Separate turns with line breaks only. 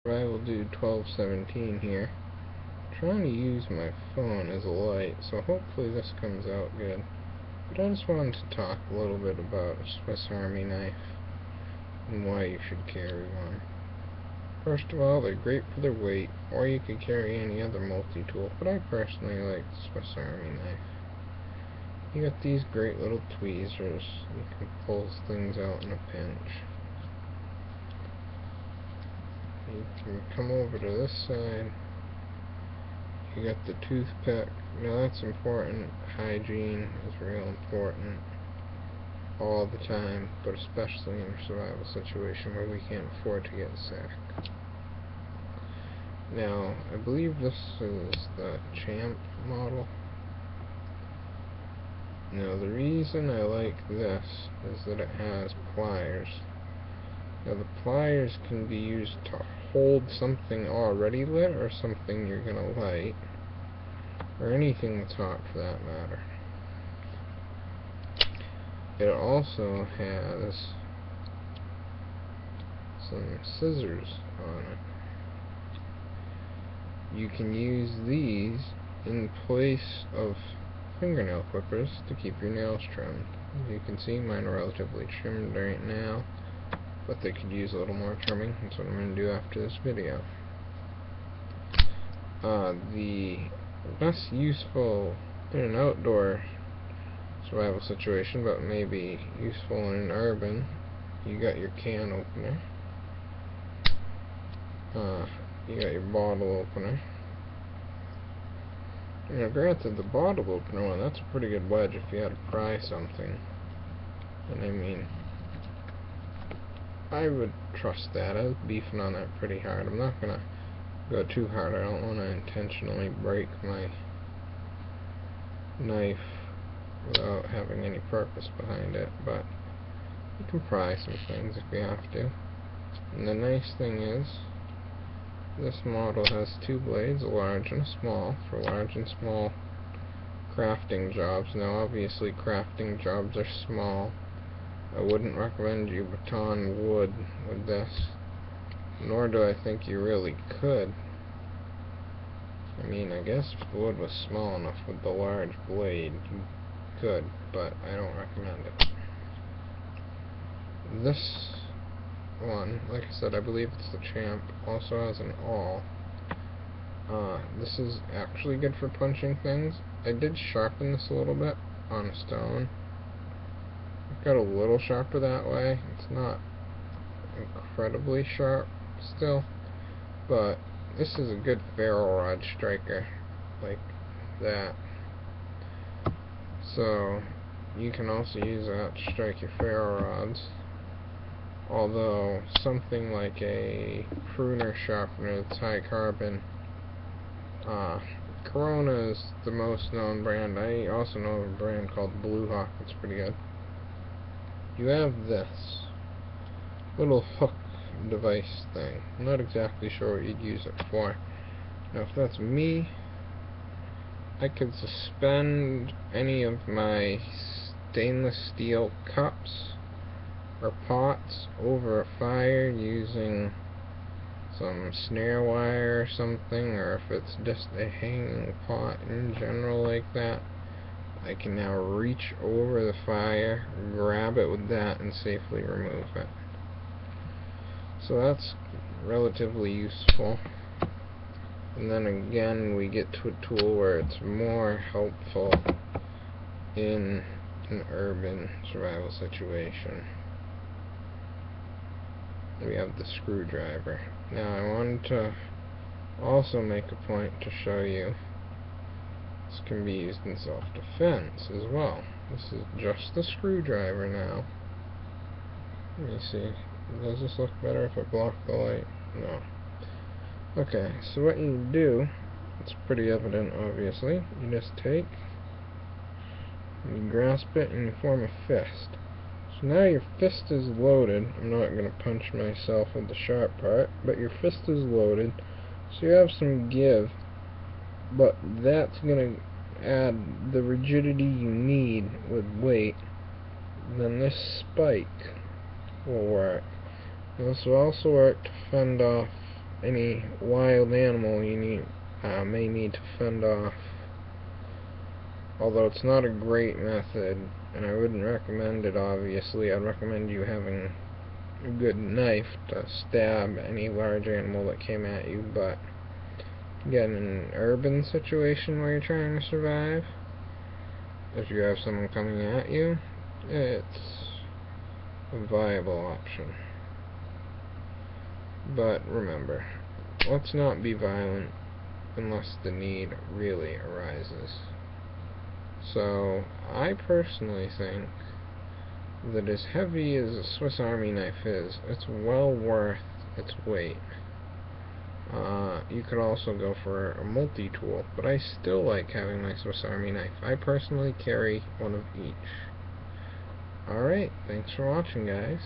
I will do 1217 here. I'm trying to use my phone as a light, so hopefully this comes out good. But I just wanted to talk a little bit about a Swiss Army knife and why you should carry one. First of all, they're great for their weight, or you could carry any other multi-tool, but I personally like the Swiss Army knife. You got these great little tweezers. You can pull things out in a pinch. You can come over to this side. You got the toothpick. Now that's important. Hygiene is real important all the time, but especially in a survival situation where we can't afford to get sick. Now, I believe this is the Champ model. Now, the reason I like this is that it has pliers. Now, the pliers can be used to hold something already lit or something you're going to light, or anything that's hot for that matter. It also has some scissors on it. You can use these in place of fingernail clippers to keep your nails trimmed. As you can see, mine are relatively trimmed right now, but they could use a little more trimming. That's what I'm going to do after this video. The less useful in an outdoor survival situation, but maybe useful in an urban, you got your can opener. You got your bottle opener. Now, granted, the bottle opener one, that's a pretty good wedge if you had to pry something. And I mean, I would trust that. I was beefing on that pretty hard. I'm not gonna go too hard. I don't want to intentionally break my knife without having any purpose behind it, but you can pry some things if you have to. And the nice thing is, this model has two blades, a large and a small, for large and small crafting jobs. Now obviously crafting jobs are small. I wouldn't recommend you baton wood with this, nor do I think you really could. I mean, I guess if the wood was small enough with the large blade, you could, but I don't recommend it. This one, like I said, I believe it's the Champ, also has an awl. This is actually good for punching things. I did sharpen this a little bit on a stone. I've got a little sharper that way. It's not incredibly sharp still, but this is a good ferro rod striker, like that. So you can also use that to strike your ferro rods. Although something like a pruner sharpener that's high carbon, Corona is the most known brand. I also know of a brand called Blue Hawk that's pretty good. You have this little hook device thing. I'm not exactly sure what you'd use it for. Now if that's me, I could suspend any of my stainless steel cups or pots over a fire using some snare wire or something, or if it's just a hanging pot in general like that, I can now reach over the fire, grab it with that, and safely remove it. So that's relatively useful. And then again, we get to a tool where it's more helpful in an urban survival situation. We have the screwdriver. Now I wanted to also make a point to show you this can be used in self-defense as well. This is just the screwdriver now. Let me see. Does this look better if I block the light? No. Okay, so what you do, it's pretty evident obviously, you just take, you grasp it and you form a fist. So now your fist is loaded. I'm not going to punch myself with the sharp part, but your fist is loaded, so you have some give, but that's going to add the rigidity you need with weight. Then this spike will work. This will also work to fend off any wild animal may need to fend off. Although it's not a great method, and I wouldn't recommend it, obviously. I'd recommend you having a good knife to stab any large animal that came at you, but again, in an urban situation where you're trying to survive, if you have someone coming at you, it's a viable option. But remember, let's not be violent unless the need really arises. So, I personally think that as heavy as a Swiss Army knife is, it's well worth its weight. You could also go for a multi-tool, but I still like having my Swiss Army knife. I personally carry one of each. Alright, thanks for watching, guys.